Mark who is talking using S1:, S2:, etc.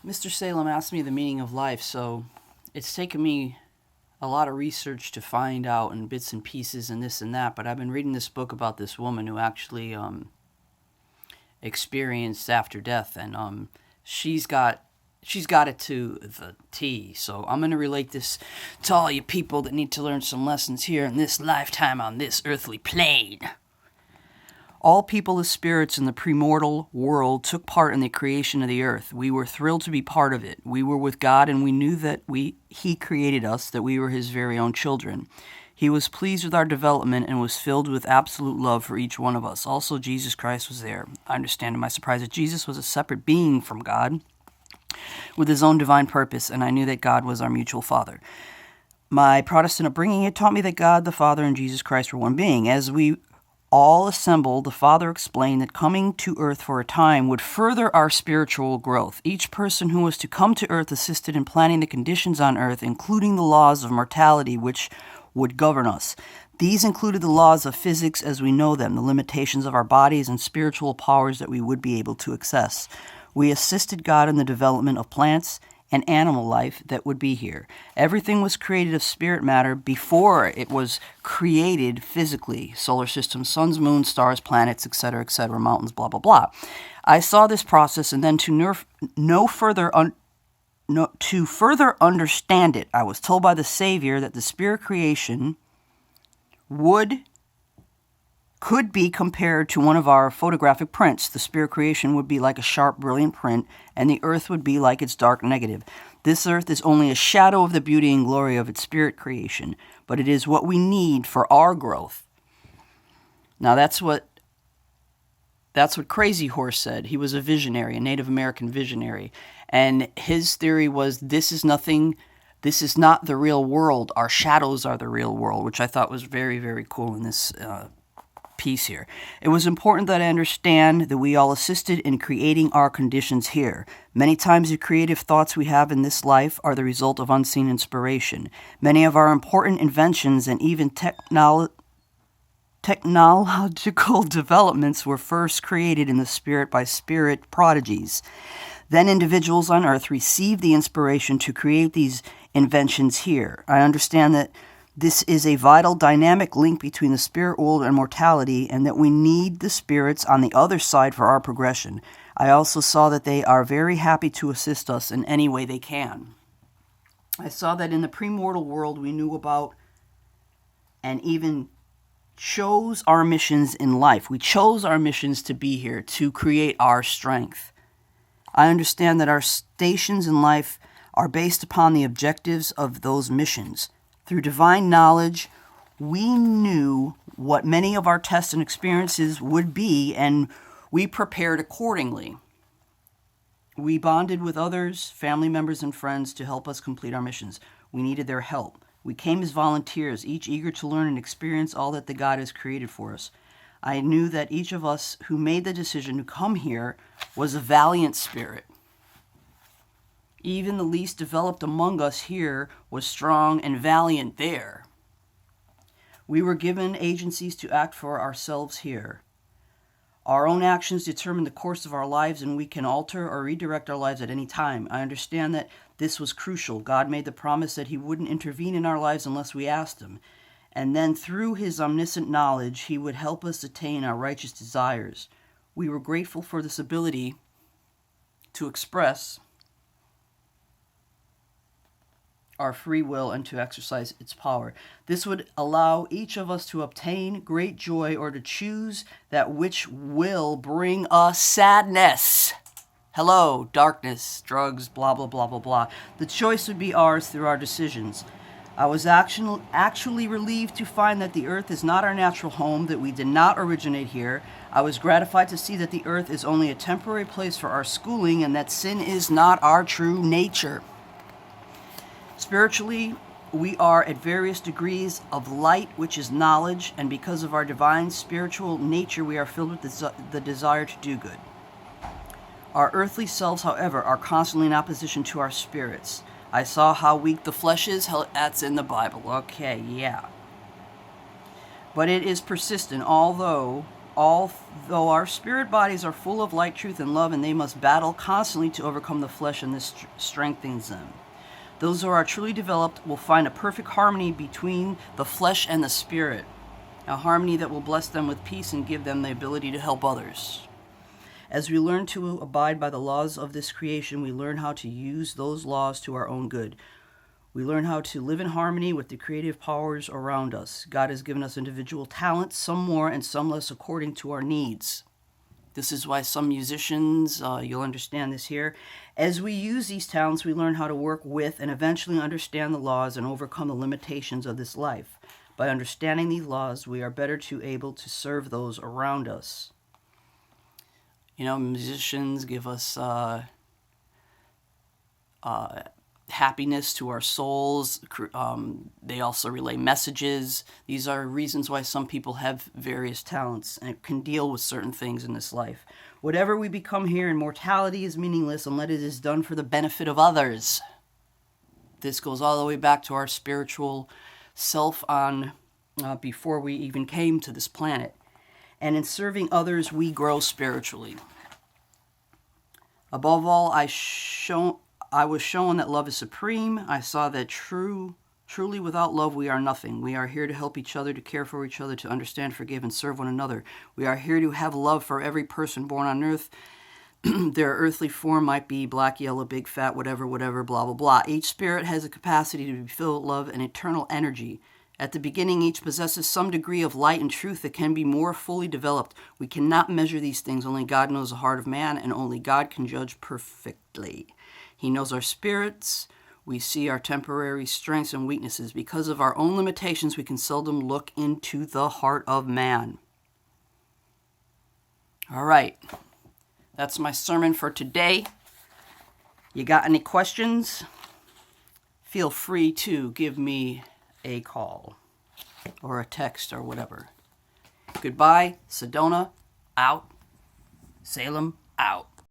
S1: Mr. Salem asked me the meaning of life, so it's taken me a lot of research to find out and bits and pieces and this and that, but I've been reading this book about this woman who actually experienced after death, and she's got it to the T. So I'm going to relate this to all you people that need to learn some lessons here in this lifetime on this earthly plane. All people as spirits in the premortal world took part in the creation of the earth. We were thrilled to be part of it. We were with God, and we knew that He created us, that we were His very own children. He was pleased with our development and was filled with absolute love for each one of us. Also, Jesus Christ was there. I understand to my surprise that Jesus was a separate being from God with His own divine purpose, and I knew that God was our mutual Father. My Protestant upbringing had taught me that God, the Father, and Jesus Christ were one being. As we all assembled, the Father explained that coming to earth for a time would further our spiritual growth. Each person who was to come to earth assisted in planning the conditions on earth, including the laws of mortality which would govern us. These included the laws of physics as we know them, the limitations of our bodies, and spiritual powers that we would be able to access. We assisted God in the development of plants and animal life that would be here. Everything was created of spirit matter before it was created physically. Solar system, suns, moons, stars, planets, etc., mountains, blah, blah, blah. I saw this process, and then to further understand it, I was told by the Savior that the spirit creation could be compared to one of our photographic prints. The spirit creation would be like a sharp, brilliant print, and the earth would be like its dark negative. This earth is only a shadow of the beauty and glory of its spirit creation, but it is what we need for our growth. Now that's what Crazy Horse said. He was a visionary, a Native American visionary, and his theory was this is not the real world. Our shadows are the real world, which I thought was very, very cool in this piece here. It was important that I understand that we all assisted in creating our conditions here. Many times the creative thoughts we have in this life are the result of unseen inspiration. Many of our important inventions and even technological developments were first created in the spirit by spirit prodigies. Then individuals on earth received the inspiration to create these inventions here. I understand that this is a vital dynamic link between the spirit world and mortality, and that we need the spirits on the other side for our progression. I also saw that they are very happy to assist us in any way they can. I saw that in the premortal world we knew about and even chose our missions in life. We chose our missions to be here, to create our strength. I understand that our stations in life are based upon the objectives of those missions. Through divine knowledge, we knew what many of our tests and experiences would be, and we prepared accordingly. We bonded with others, family members, and friends to help us complete our missions. We needed their help. We came as volunteers, each eager to learn and experience all that the God has created for us. I knew that each of us who made the decision to come here was a valiant spirit. Even the least developed among us here was strong and valiant there. We were given agencies to act for ourselves here. Our own actions determine the course of our lives, and we can alter or redirect our lives at any time. I understand that this was crucial. God made the promise that He wouldn't intervene in our lives unless we asked Him. And then through His omniscient knowledge, He would help us attain our righteous desires. We were grateful for this ability to express our free will and to exercise its power. This would allow each of us to obtain great joy or to choose that which will bring us sadness. Hello, darkness, drugs, blah, blah, blah, blah, blah. The choice would be ours through our decisions. I was actually relieved to find that the earth is not our natural home, that we did not originate here. I was gratified to see that the earth is only a temporary place for our schooling, and that sin is not our true nature. Spiritually, we are at various degrees of light, which is knowledge, and because of our divine spiritual nature, we are filled with the desire to do good. Our earthly selves, however, are constantly in opposition to our spirits. I saw how weak the flesh is. That's in the Bible. Okay, yeah. But it is persistent, although Although our spirit bodies are full of light, truth, and love, and they must battle constantly to overcome the flesh, and this strengthens them. Those who are truly developed will find a perfect harmony between the flesh and the spirit, a harmony that will bless them with peace and give them the ability to help others. As we learn to abide by the laws of this creation, we learn how to use those laws to our own good. We learn how to live in harmony with the creative powers around us. God has given us individual talents, some more and some less according to our needs. This is why some musicians, you'll understand this here, as we use these talents, we learn how to work with and eventually understand the laws and overcome the limitations of this life. By understanding these laws, we are better able to serve those around us. You know, musicians give us happiness to our souls. They also relay messages. These are reasons why some people have various talents and can deal with certain things in this life. Whatever we become here in mortality is meaningless unless it is done for the benefit of others. This goes all the way back to our spiritual self before we even came to this planet. And in serving others, we grow spiritually. Above all, I was shown that love is supreme. I saw that truly without love we are nothing. We are here to help each other, to care for each other, to understand, forgive, and serve one another. We are here to have love for every person born on earth. Their earthly form might be black, yellow, big, fat, whatever, blah, blah, blah. Each spirit has a capacity to be filled with love and eternal energy. At the beginning, each possesses some degree of light and truth that can be more fully developed. We cannot measure these things. Only God knows the heart of man, and only God can judge perfectly. He knows our spirits. We see our temporary strengths and weaknesses. Because of our own limitations, we can seldom look into the heart of man. All right. That's my sermon for today. You got any questions? Feel free to give me a call or a text or whatever. Goodbye. Sedona out. Salem out.